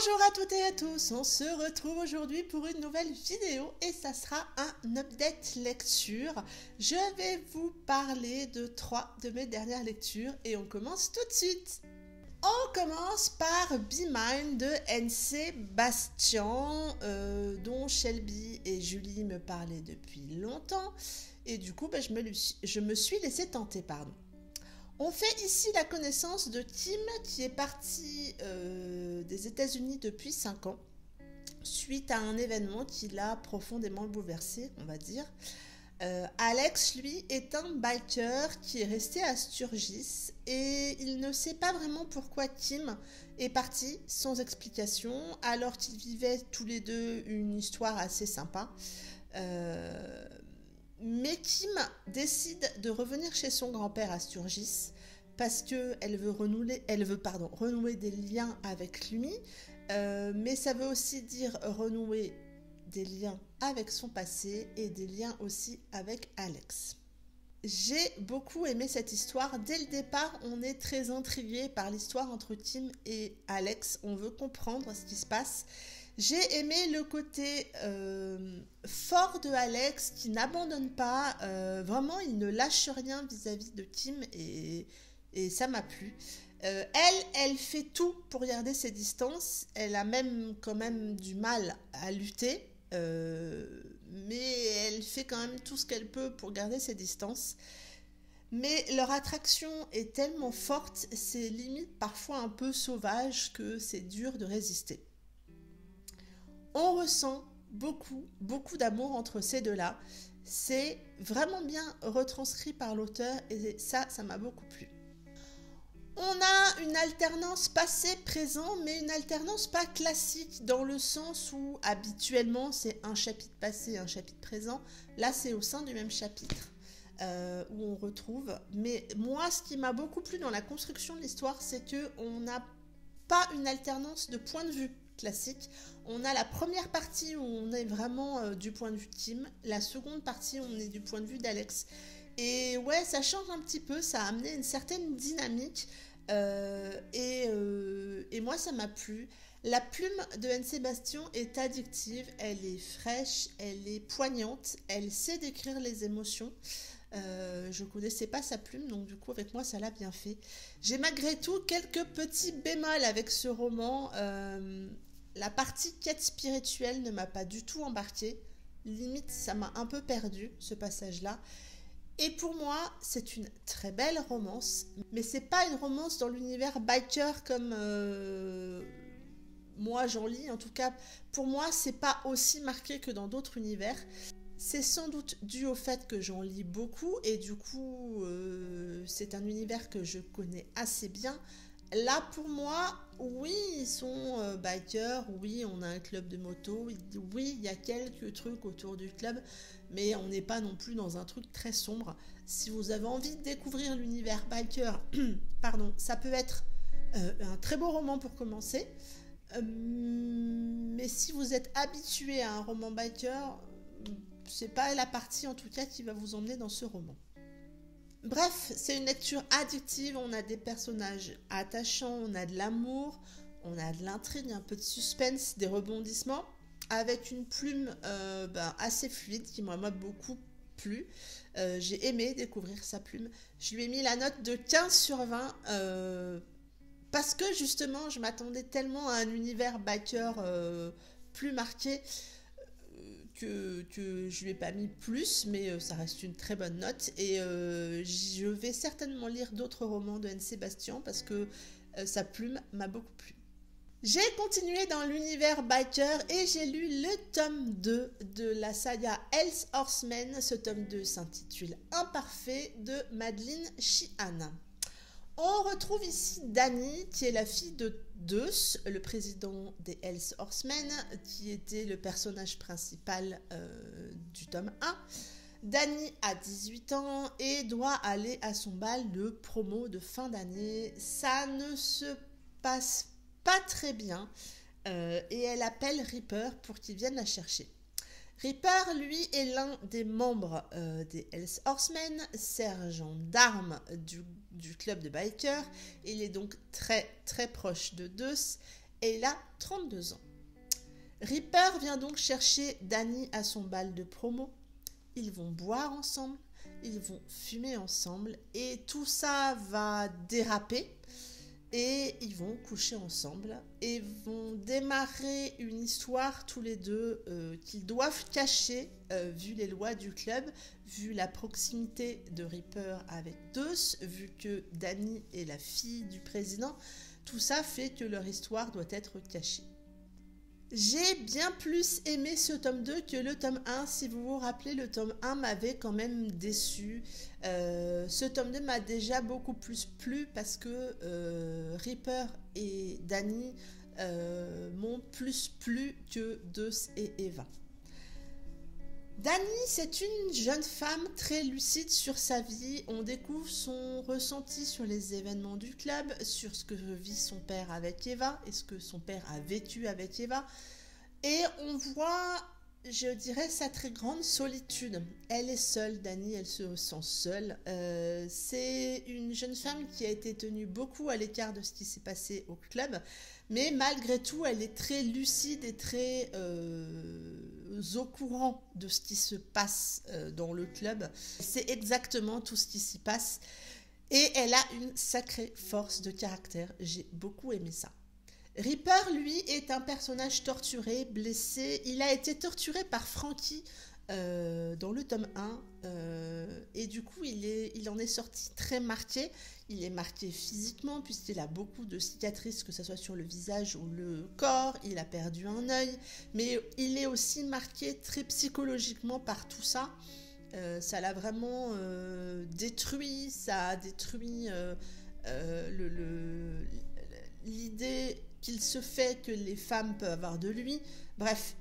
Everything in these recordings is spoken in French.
Bonjour à toutes et à tous, on se retrouve aujourd'hui pour une nouvelle vidéo et ça sera un update lecture. Je vais vous parler de 3 de mes dernières lectures et on commence tout de suite. On commence par Be Mine de N.C. Bastian, dont Shelby et Julie me parlaient depuis longtemps et du coup je me suis laissée tenter. On fait ici la connaissance de Tim qui est parti des États-Unis depuis 5 ans suite à un événement qui l'a profondément bouleversé, on va dire. Alex, lui, est un biker qui est resté à Sturgis et il ne sait pas vraiment pourquoi Tim est parti sans explication alors qu'ils vivaient tous les deux une histoire assez sympa. Mais Kim décide de revenir chez son grand-père à Sturgis parce qu'elle veut renouer des liens avec lui, mais ça veut aussi dire renouer des liens avec son passé et des liens aussi avec Alex. J'ai beaucoup aimé cette histoire. Dès le départ, on est très intrigué par l'histoire entre Tim et Alex. On veut comprendre ce qui se passe. J'ai aimé le côté fort de Alex qui n'abandonne pas. Vraiment, il ne lâche rien vis-à-vis de Tim et ça m'a plu. Elle fait tout pour garder ses distances. Elle a même quand même du mal à lutter. Mais elle fait quand même tout ce qu'elle peut pour garder ses distances. Mais leur attraction est tellement forte, c'est limite parfois un peu sauvage que c'est dur de résister. On ressent beaucoup d'amour entre ces deux-là. C'est vraiment bien retranscrit par l'auteur et ça m'a beaucoup plu. On a une alternance passé-présent, mais une alternance pas classique dans le sens où habituellement c'est un chapitre passé, un chapitre présent. Là, c'est au sein du même chapitre où on retrouve. Mais moi, ce qui m'a beaucoup plu dans la construction de l'histoire, c'est qu'on n'a pas une alternance de point de vue classique. On a la première partie où on est vraiment du point de vue de Tim, la seconde partie où on est du point de vue d'Alex. Et ouais, ça change un petit peu, ça a amené une certaine dynamique et moi ça m'a plu. La plume de N.C. Bastian est addictive, elle est fraîche, elle est poignante, elle sait décrire les émotions. Je ne connaissais pas sa plume, donc du coup avec moi ça l'a bien fait. J'ai malgré tout quelques petits bémols avec ce roman. La partie quête spirituelle ne m'a pas du tout embarquée. Limite ça m'a un peu perdu ce passage-là. Et pour moi, c'est une très belle romance, mais c'est pas une romance dans l'univers biker comme moi j'en lis. En tout cas, pour moi, c'est pas aussi marqué que dans d'autres univers. C'est sans doute dû au fait que j'en lis beaucoup et du coup, c'est un univers que je connais assez bien. Là, pour moi, oui, ils sont bikers, oui, on a un club de moto, oui, il y a quelques trucs autour du club, mais on n'est pas non plus dans un truc très sombre. Si vous avez envie de découvrir l'univers biker, ça peut être un très beau roman pour commencer. Mais si vous êtes habitué à un roman biker, c'est pas la partie en tout cas qui va vous emmener dans ce roman. Bref, c'est une lecture addictive, on a des personnages attachants, on a de l'amour, on a de l'intrigue, un peu de suspense, des rebondissements, avec une plume assez fluide qui m'a beaucoup plu. J'ai aimé découvrir sa plume. Je lui ai mis la note de 15/20 parce que justement je m'attendais tellement à un univers biker plus marqué que je lui ai pas mis plus, mais ça reste une très bonne note et je vais certainement lire d'autres romans de N.C. Bastian parce que sa plume m'a beaucoup plu. J'ai continué dans l'univers biker et j'ai lu le tome 2 de la saga Hell's Horsemen. Ce tome 2 s'intitule Imparfait de Madeline Sheehan. On retrouve ici Dani, qui est la fille de Deus, le président des Hell's Horsemen, qui était le personnage principal du tome 1. Dani a 18 ans et doit aller à son bal de promo de fin d'année. Ça ne se passe pas très bien et elle appelle Reaper pour qu'il vienne la chercher. Reaper, lui, est l'un des membres des Hell's Horsemen, sergent d'armes du club de bikers. Il est donc très très proche de Deus et il a 32 ans. Ripper vient donc chercher Danny à son bal de promo. Ils vont boire ensemble, ils vont fumer ensemble et tout ça va déraper et ils vont coucher ensemble et vont démarrer une histoire tous les deux qu'ils doivent cacher vu les lois du club, vu la proximité de Ripper avec Deuce, vu que Danny est la fille du président. Tout ça fait que leur histoire doit être cachée. J'ai bien plus aimé ce tome 2 que le tome 1. Si vous vous rappelez, le tome 1 m'avait quand même déçu. Ce tome 2 m'a déjà beaucoup plus plu parce que Ripper et Danny m'ont plus plu que Deuce et Eva. Danny, c'est une jeune femme très lucide sur sa vie. On découvre son ressenti sur les événements du club, sur ce que vit son père avec Eva et ce que son père a vécu avec Eva. Et on voit, je dirais, sa très grande solitude. Elle est seule, Danny, elle se sent seule. C'est une jeune femme qui a été tenue beaucoup à l'écart de ce qui s'est passé au club. Mais malgré tout, elle est très lucide et très au courant de ce qui se passe dans le club. C'est exactement tout ce qui s'y passe. Et elle a une sacrée force de caractère. J'ai beaucoup aimé ça. Ripper, lui, est un personnage torturé, blessé. Il a été torturé par Frankie dans le tome 1. Et du coup, il en est sorti très marqué. Il est marqué physiquement puisqu'il a beaucoup de cicatrices, que ce soit sur le visage ou le corps. Il a perdu un œil. Mais il est aussi marqué très psychologiquement par tout ça. Ça l'a vraiment détruit. Ça a détruit l'idée qu'il se fait que les femmes peuvent avoir de lui. Bref,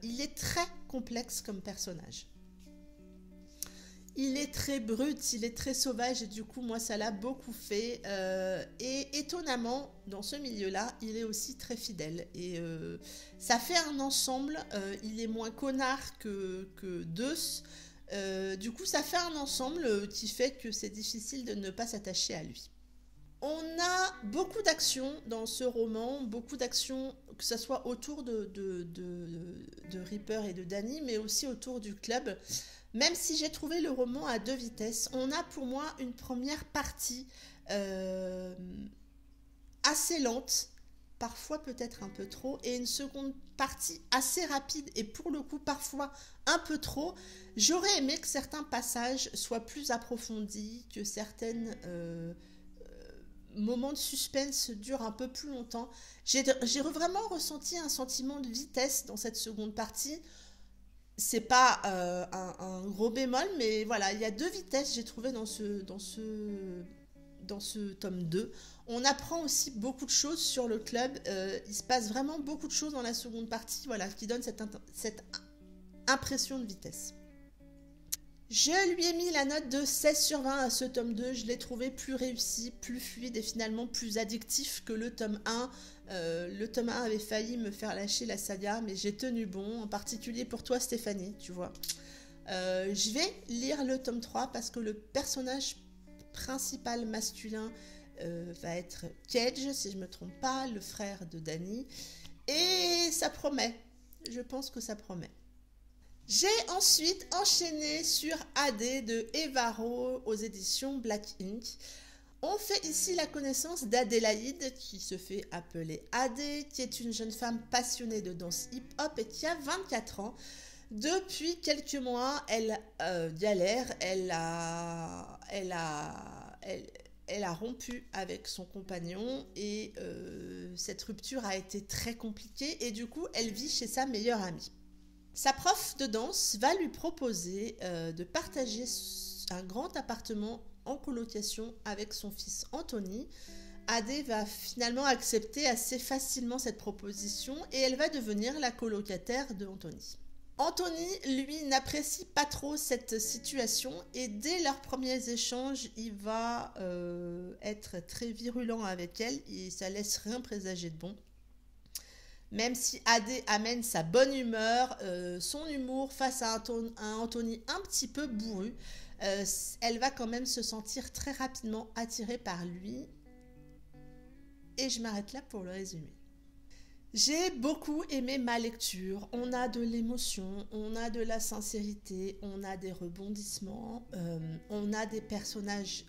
il est très complexe comme personnage. Il est très brut, il est très sauvage et du coup, moi, ça l'a beaucoup fait. Et étonnamment, dans ce milieu-là, il est aussi très fidèle. Et ça fait un ensemble. Il est moins connard que Deuce. Du coup, ça fait un ensemble qui fait que c'est difficile de ne pas s'attacher à lui. On a beaucoup d'actions dans ce roman, beaucoup d'actions, que ce soit autour de Ripper et de Danny, mais aussi autour du club. Même si j'ai trouvé le roman à 2 vitesses, on a pour moi une première partie assez lente, parfois peut-être un peu trop, et une seconde partie assez rapide et pour le coup parfois un peu trop. J'aurais aimé que certains passages soient plus approfondis, que certaines moments de suspense durent un peu plus longtemps. J'ai vraiment ressenti un sentiment de vitesse dans cette seconde partie. C'est pas un gros bémol, mais voilà, il y a 2 vitesses, j'ai trouvé dans ce tome 2. On apprend aussi beaucoup de choses sur le club. Il se passe vraiment beaucoup de choses dans la seconde partie, voilà, qui donne cette impression de vitesse. Je lui ai mis la note de 16/20 à ce tome 2. Je l'ai trouvé plus réussi, plus fluide et finalement plus addictif que le tome 1. Le tome 1 avait failli me faire lâcher la saga, mais j'ai tenu bon, en particulier pour toi Stéphanie, tu vois. Je vais lire le tome 3 parce que le personnage principal masculin va être Cage, si je ne me trompe pas, le frère de Danny. Et ça promet, je pense que ça promet. J'ai ensuite enchaîné sur AD de Eva Rowe aux éditions Black Ink. On fait ici la connaissance d'Adélaïde, qui se fait appeler AD, qui est une jeune femme passionnée de danse hip-hop et qui a 24 ans. Depuis quelques mois, elle galère, elle a rompu avec son compagnon et cette rupture a été très compliquée et du coup, elle vit chez sa meilleure amie. Sa prof de danse va lui proposer de partager un grand appartement en colocation avec son fils Anthony. Adé va finalement accepter assez facilement cette proposition et elle va devenir la colocataire de Anthony. Anthony, lui, n'apprécie pas trop cette situation et dès leurs premiers échanges, il va être très virulent avec elle et ça laisse rien présager de bon. Même si Adé amène sa bonne humeur, son humour face à un Anthony un petit peu bourru, elle va quand même se sentir très rapidement attirée par lui. Et je m'arrête là pour le résumer. J'ai beaucoup aimé ma lecture. On a de l'émotion, on a de la sincérité, on a des rebondissements, on a des personnages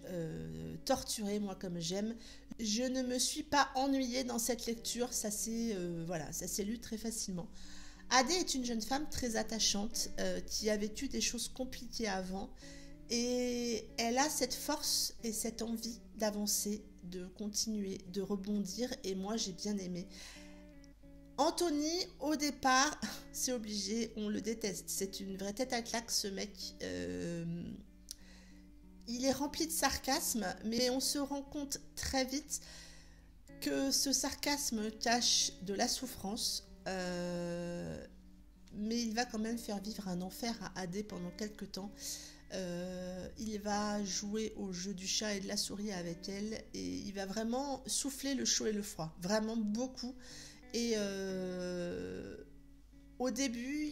torturés, moi comme j'aime. Je ne me suis pas ennuyée dans cette lecture, voilà, ça s'est lu très facilement. Adé est une jeune femme très attachante qui a vécu des choses compliquées avant et elle a cette force et cette envie d'avancer, de continuer, de rebondir et moi j'ai bien aimé. Anthony, au départ, c'est obligé, on le déteste. C'est une vraie tête à claque, ce mec. Il est rempli de sarcasme, mais on se rend compte très vite que ce sarcasme cache de la souffrance. Mais il va quand même faire vivre un enfer à Adé pendant quelques temps. Il va jouer au jeu du chat et de la souris avec elle et il va vraiment souffler le chaud et le froid. Vraiment beaucoup. Et au début,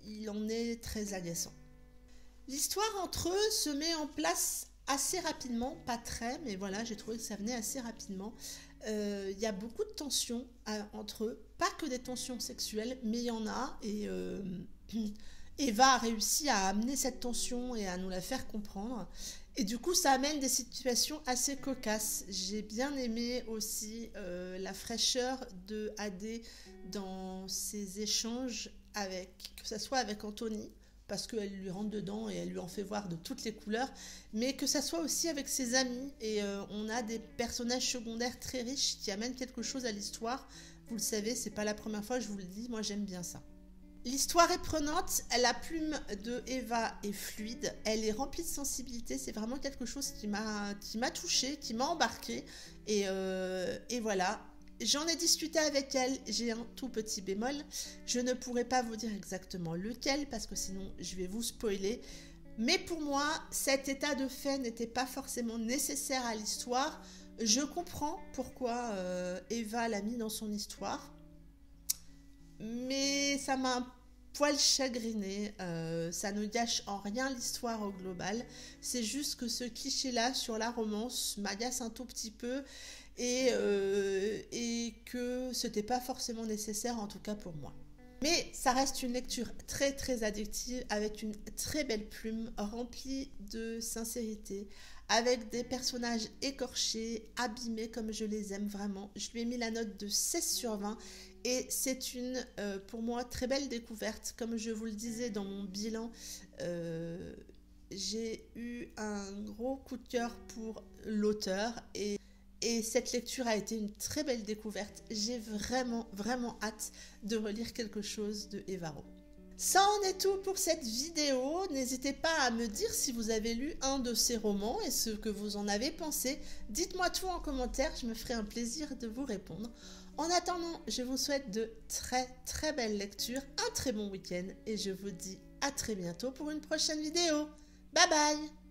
il en est très agaçant. L'histoire entre eux se met en place assez rapidement, pas très, mais voilà, j'ai trouvé que ça venait assez rapidement. Il y a beaucoup de tensions entre eux, pas que des tensions sexuelles, mais il y en a, et Eva a réussi à amener cette tension et à nous la faire comprendre. Et du coup, ça amène des situations assez cocasses. J'ai bien aimé aussi la fraîcheur de Adé dans ses échanges que ce soit avec Anthony, parce qu'elle lui rentre dedans et elle lui en fait voir de toutes les couleurs, mais que ça soit aussi avec ses amis. Et on a des personnages secondaires très riches qui amènent quelque chose à l'histoire. Vous le savez, c'est pas la première fois que je vous le dis, moi j'aime bien ça. L'histoire est prenante, la plume de Eva est fluide, elle est remplie de sensibilité, c'est vraiment quelque chose qui m'a touchée, qui m'a embarquée, et voilà. J'en ai discuté avec elle, j'ai un tout petit bémol, je ne pourrais pas vous dire exactement lequel, parce que sinon je vais vous spoiler, mais pour moi, cet état de fait n'était pas forcément nécessaire à l'histoire. Je comprends pourquoi Eva l'a mis dans son histoire, mais ça m'a un poil chagriné. Ça ne gâche en rien l'histoire au global. C'est juste que ce cliché-là sur la romance m'agace un tout petit peu et que c'était pas forcément nécessaire, en tout cas pour moi. Mais ça reste une lecture très très addictive avec une très belle plume remplie de sincérité, avec des personnages écorchés, abîmés comme je les aime vraiment. Je lui ai mis la note de 16/20 et c'est une, pour moi, très belle découverte. Comme je vous le disais dans mon bilan, j'ai eu un gros coup de cœur pour l'auteur et cette lecture a été une très belle découverte. J'ai vraiment, vraiment hâte de relire quelque chose de Eva Rowe. Ça en est tout pour cette vidéo. N'hésitez pas à me dire si vous avez lu un de ces romans et ce que vous en avez pensé. Dites-moi tout en commentaire, je me ferai un plaisir de vous répondre. En attendant, je vous souhaite de très très belles lectures, un très bon week-end et je vous dis à très bientôt pour une prochaine vidéo. Bye bye!